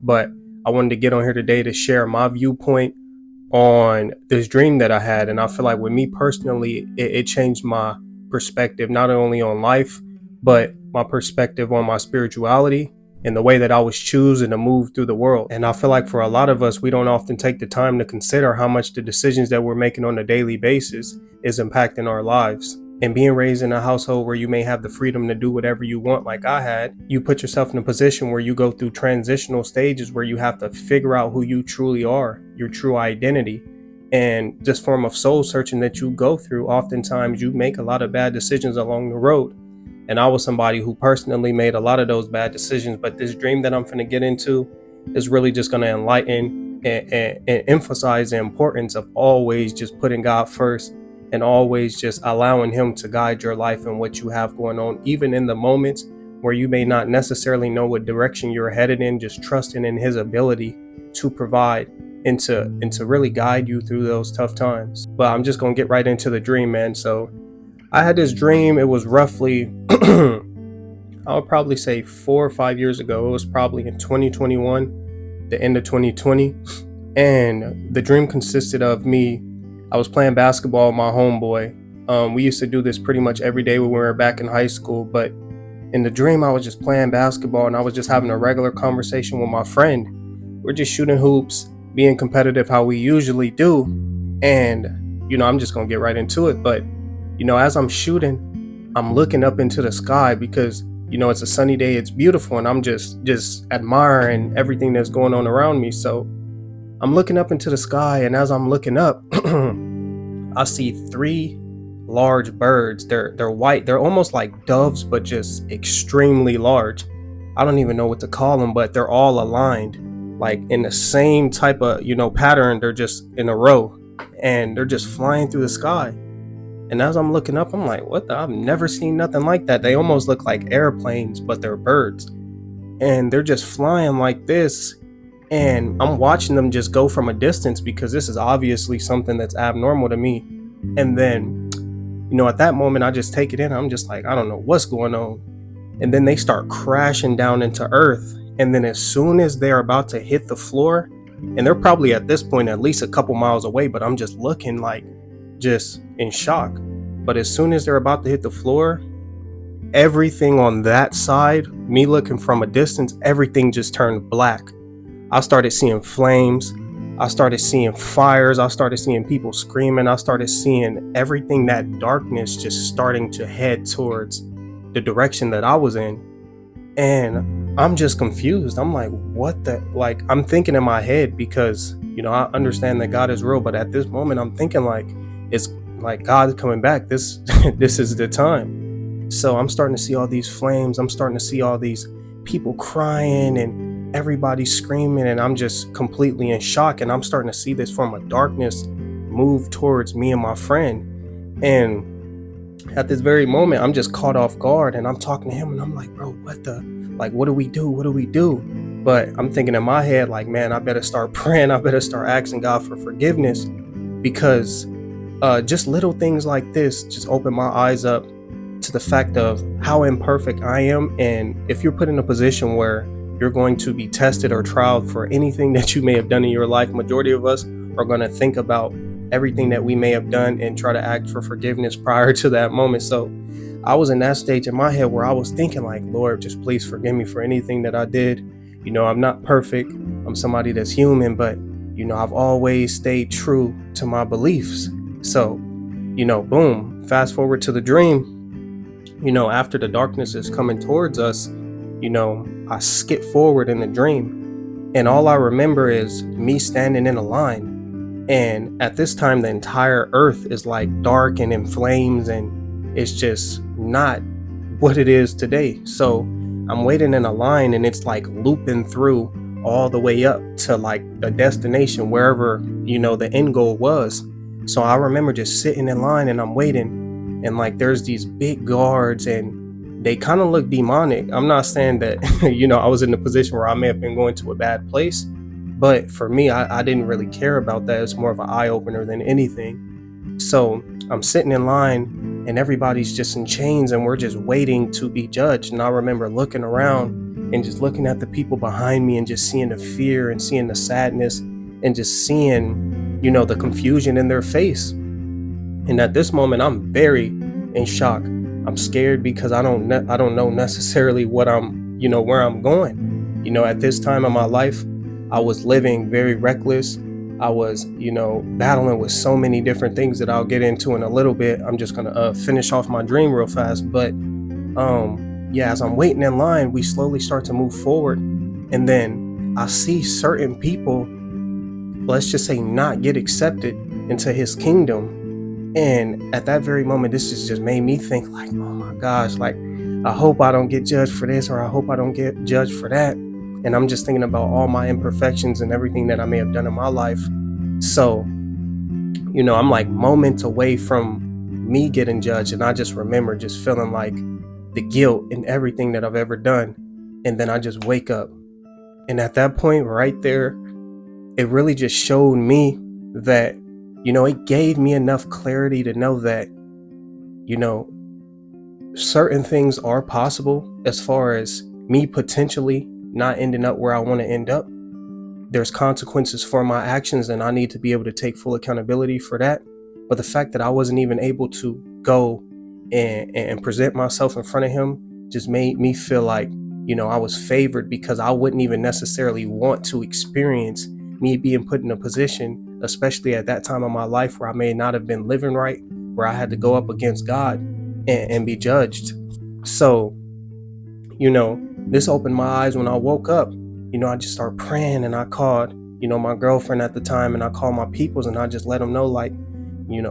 but I wanted to get on here today to share my viewpoint on this dream that I had. And I feel like with me personally, it changed my perspective, not only on life, but my perspective on my spirituality and the way that I was choosing to move through the world. And I feel like for a lot of us, we don't often take the time to consider how much the decisions that we're making on a daily basis is impacting our lives. And being raised in a household where you may have the freedom to do whatever you want, like I had, you put yourself in a position where you go through transitional stages where you have to figure out who you truly are, your true identity. And this form of soul searching that you go through, oftentimes you make a lot of bad decisions along the road. And I was somebody who personally made a lot of those bad decisions. But this dream that I'm going to get into is really just going to enlighten and emphasize the importance of always just putting God first and always just allowing him to guide your life and what you have going on, even in the moments where you may not necessarily know what direction you're headed in, just trusting in his ability to provide and to really guide you through those tough times. But I'm just going to get right into the dream, man. So I had this dream. It was roughly, I would probably say 4 or 5 years ago. It was probably in 2021, the end of 2020. And the dream consisted of me. I was playing basketball with my homeboy. We used to do this pretty much every day when we were back in high school. But in the dream, I was just playing basketball and I was just having a regular conversation with my friend. We're just shooting hoops, being competitive how we usually do. And, I'm just going to get right into it. But, as I'm shooting, I'm looking up into the sky because, it's a sunny day. It's beautiful. And I'm just admiring everything that's going on around me. So I'm looking up into the sky, and as I'm looking up, I see 3 large birds. They're white. They're almost like doves, but just extremely large. I don't even know what to call them, but they're all aligned, like in the same type of, pattern. They're just in a row, and they're just flying through the sky. And as I'm looking up, I'm like, what the? I've never seen nothing like that. They almost look like airplanes, but they're birds. And they're just flying like this. And I'm watching them just go from a distance because this is obviously something that's abnormal to me. And then, at that moment, I just take it in. I'm just like, I don't know what's going on. And then they start crashing down into earth. And then as soon as they're about to hit the floor, and they're probably at this point at least a couple miles away, but I'm just looking like just in shock. But as soon as they're about to hit the floor, everything on that side, me looking from a distance, everything just turned black. I started seeing flames. I started seeing fires. I started seeing people screaming. I started seeing everything, that darkness just starting to head towards the direction that I was in. And I'm just confused. I'm like, what the, like, I'm thinking in my head because, I understand that God is real. But at this moment, I'm thinking like, it's like God's coming back. This is the time. So I'm starting to see all these flames. I'm starting to see all these people crying and everybody's screaming, and I'm just completely in shock. And I'm starting to see this form of darkness move towards me and my friend. And at this very moment, I'm just caught off guard, and I'm talking to him, and I'm like, bro, what do we do? What do we do? But I'm thinking in my head, like, man, I better start praying. I better start asking God for forgiveness, because just little things like this just open my eyes up to the fact of how imperfect I am. And if you're put in a position where you're going to be tested or trialed for anything that you may have done in your life, majority of us are going to think about everything that we may have done and try to ask for forgiveness prior to that moment. So I was in that stage in my head where I was thinking like, Lord, just please forgive me for anything that I did. I'm not perfect. I'm somebody that's human, but I've always stayed true to my beliefs. So, boom, fast forward to the dream. After the darkness is coming towards us, I skip forward in the dream, and all I remember is me standing in a line. And at this time, the entire earth is like dark and in flames, and it's just not what it is today. So I'm waiting in a line, and it's like looping through all the way up to like a destination, wherever, the end goal was. So I remember just sitting in line, and I'm waiting, and like there's these big guards, and they kind of look demonic. I'm not saying that, I was in a position where I may have been going to a bad place, but for me, I didn't really care about that. It's more of an eye opener than anything. So I'm sitting in line, and everybody's just in chains, and we're just waiting to be judged. And I remember looking around, and just looking at the people behind me and just seeing the fear and seeing the sadness and just seeing, the confusion in their face. And at this moment, I'm very in shock. I'm scared because I don't know necessarily what where I'm going. At this time of my life, I was living very reckless. I was, battling with so many different things that I'll get into in a little bit. I'm just gonna finish off my dream real fast, but yeah, as I'm waiting in line, we slowly start to move forward, and then I see certain people, let's just say, not get accepted into his kingdom. And at that very moment, this just made me think like, oh my gosh, like, I hope I don't get judged for this, or I hope I don't get judged for that. And I'm just thinking about all my imperfections and everything that I may have done in my life. So, I'm like moments away from me getting judged. And I just remember just feeling like the guilt in everything that I've ever done. And then I just wake up. And at that point right there, it really just showed me that, it gave me enough clarity to know that, you know, certain things are possible as far as me potentially not ending up where I want to end up. There's consequences for my actions, and I need to be able to take full accountability for that. But the fact that I wasn't even able to go and present myself in front of him just made me feel like, I was favored, because I wouldn't even necessarily want to experience me being put in a position, especially at that time of my life where I may not have been living right, where I had to go up against God and be judged. So, this opened my eyes when I woke up. I just started praying, and I called, my girlfriend at the time, and I called my peoples, and I just let them know, like,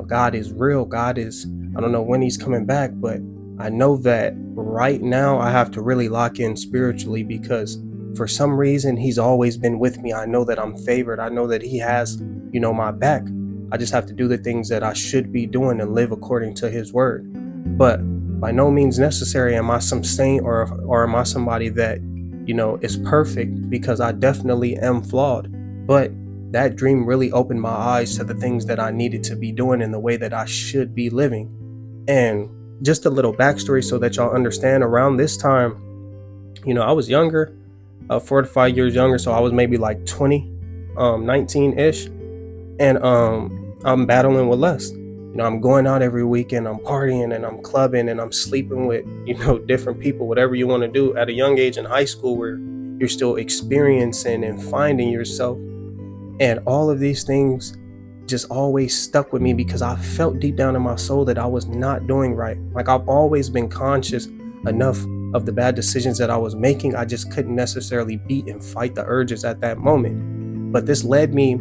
God is real. God is, I don't know when he's coming back, but I know that right now I have to really lock in spiritually, because for some reason he's always been with me. I know that I'm favored. I know that he has, my back. I just have to do the things that I should be doing and live according to his word. But by no means necessary am I some saint, or am I somebody that, is perfect, because I definitely am flawed. But that dream really opened my eyes to the things that I needed to be doing in the way that I should be living. And just a little backstory so that y'all understand, around this time, I was younger, 4 to 5 years younger. So I was maybe like 20, 19-ish. And I'm battling with lust. I'm going out every weekend, I'm partying and I'm clubbing and I'm sleeping with, different people, whatever you want to do at a young age in high school, where you're still experiencing and finding yourself. And all of these things just always stuck with me, because I felt deep down in my soul that I was not doing right. Like, I've always been conscious enough of the bad decisions that I was making. I just couldn't necessarily beat and fight the urges at that moment. But this led me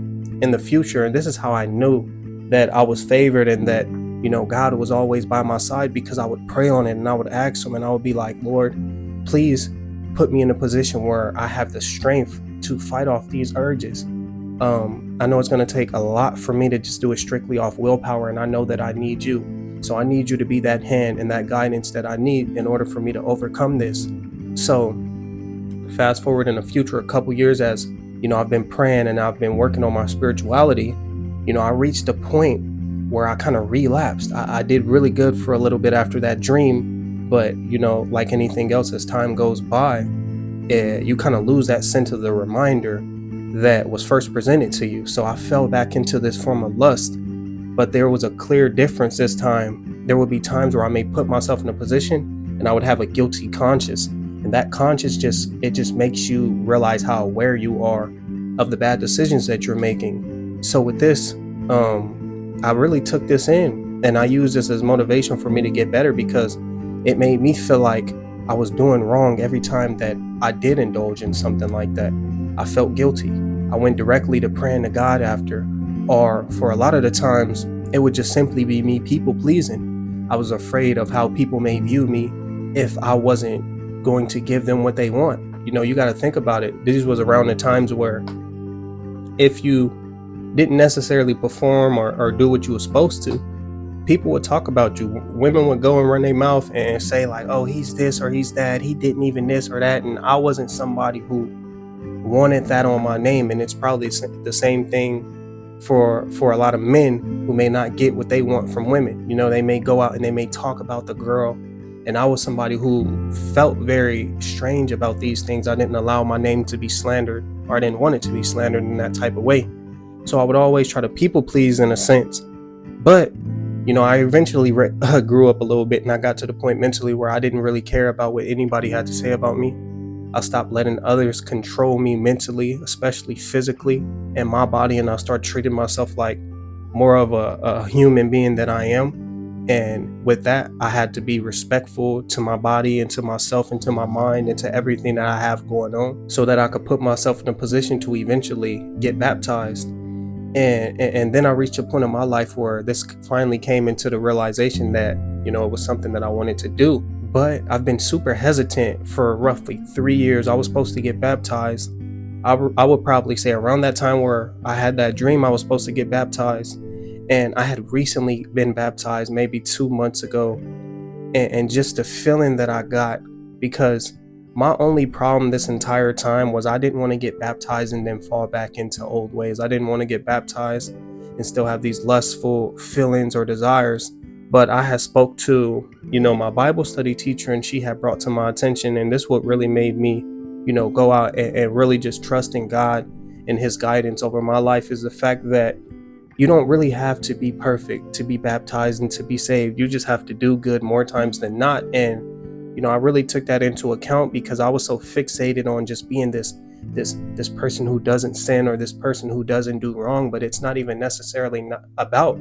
in the future, and this is how I knew that I was favored, and that, God was always by my side, because I would pray on it and I would ask him, and I would be like, Lord, please put me in a position where I have the strength to fight off these urges. I know it's going to take a lot for me to just do it strictly off willpower, and I know that I need you. So I need you to be that hand and that guidance that I need in order for me to overcome this. So fast forward in the future, a couple years, as I've been praying and I've been working on my spirituality, I reached a point where I kind of relapsed. I did really good for a little bit after that dream, but like anything else, as time goes by, you kind of lose that sense of the reminder that was first presented to you. So I fell back into this form of lust, but there was a clear difference this time. There would be times where I may put myself in a position and I would have a guilty conscience. And that conscience just makes you realize how aware you are of the bad decisions that you're making. So with this, I really took this in, and I used this as motivation for me to get better, because it made me feel like I was doing wrong every time that I did indulge in something like that. I felt guilty. I went directly to praying to God after, or for a lot of the times, it would just simply be me people pleasing. I was afraid of how people may view me if I wasn't going to give them what they want. You got to think about it. This was around the times where, if you didn't necessarily perform or do what you were supposed to, people would talk about you. Women would go and run their mouth and say like, oh, he's this or he's that. He didn't even this or that. And I wasn't somebody who wanted that on my name. And it's probably the same thing for a lot of men who may not get what they want from women. They may go out and they may talk about the girl And I was somebody who felt very strange about these things. I didn't allow my name to be slandered, or I didn't want it to be slandered in that type of way. So I would always try to people please in a sense. But, I eventually grew up a little bit, and I got to the point mentally where I didn't really care about what anybody had to say about me. I stopped letting others control me mentally, especially physically, and my body, and I start treating myself like more of a human being that I am. And with that, I had to be respectful to my body and to myself and to my mind and to everything that I have going on, so that I could put myself in a position to eventually get baptized. And then I reached a point in my life where this finally came into the realization that, it was something that I wanted to do. But I've been super hesitant for roughly 3 years. I was supposed to get baptized. I would probably say around that time where I had that dream, I was supposed to get baptized. And I had recently been baptized maybe 2 months ago, and just the feeling that I got, because my only problem this entire time was I didn't want to get baptized and then fall back into old ways. I didn't want to get baptized and still have these lustful feelings or desires. But I had spoke to, my Bible study teacher, and she had brought to my attention, and this what really made me, go out and really just trust in God and his guidance over my life, is the fact that you don't really have to be perfect to be baptized and to be saved. You just have to do good more times than not. And I really took that into account, because I was so fixated on just being this person who doesn't sin, or this person who doesn't do wrong. But it's not even necessarily not about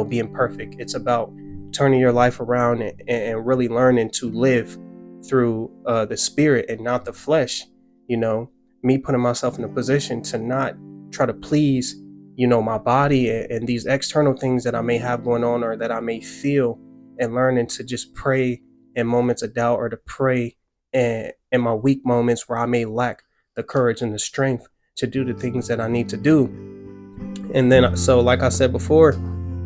being perfect. It's about turning your life around, and really learning to live through the spirit and not the flesh. you know Me putting myself in a position to not try to please my body, and these external things that I may have going on, or that I may feel, and learning to just pray in moments of doubt, or to pray in my weak moments where I may lack the courage and the strength to do the things that I need to do. And then, so like I said before,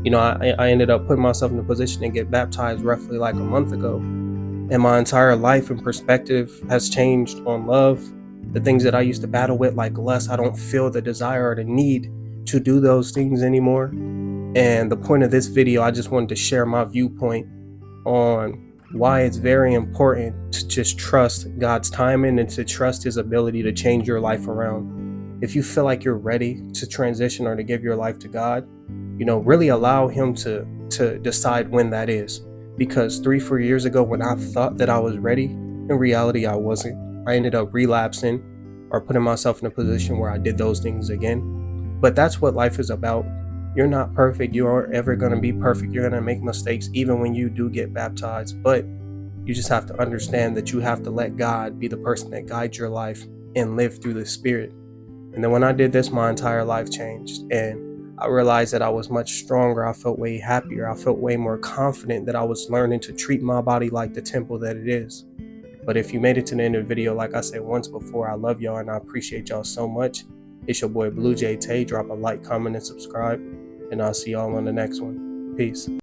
I ended up putting myself in a position to get baptized roughly like a month ago. And my entire life and perspective has changed on love. The things that I used to battle with, like lust, I don't feel the desire or the need to do those things anymore. And the point of this video, I just wanted to share my viewpoint on why it's very important to just trust God's timing, and to trust his ability to change your life around. If you feel like you're ready to transition, or to give your life to God, really allow him to decide when that is. Because 3-4 years ago, when I thought that I was ready, in reality I wasn't. I ended up relapsing, or putting myself in a position where I did those things again. But that's what life is about. You're not perfect. You aren't ever going to be perfect. You're going to make mistakes even when you do get baptized. But you just have to understand that you have to let God be the person that guides your life, and live through the Spirit. And then when I did this, my entire life changed. And I realized that I was much stronger. I felt way happier. I felt way more confident that I was learning to treat my body like the temple that it is. But if you made it to the end of the video, like I said once before, I love y'all and I appreciate y'all so much. It's your boy Blue J Tay. Drop a like, comment, and subscribe. And I'll see y'all on the next one. Peace.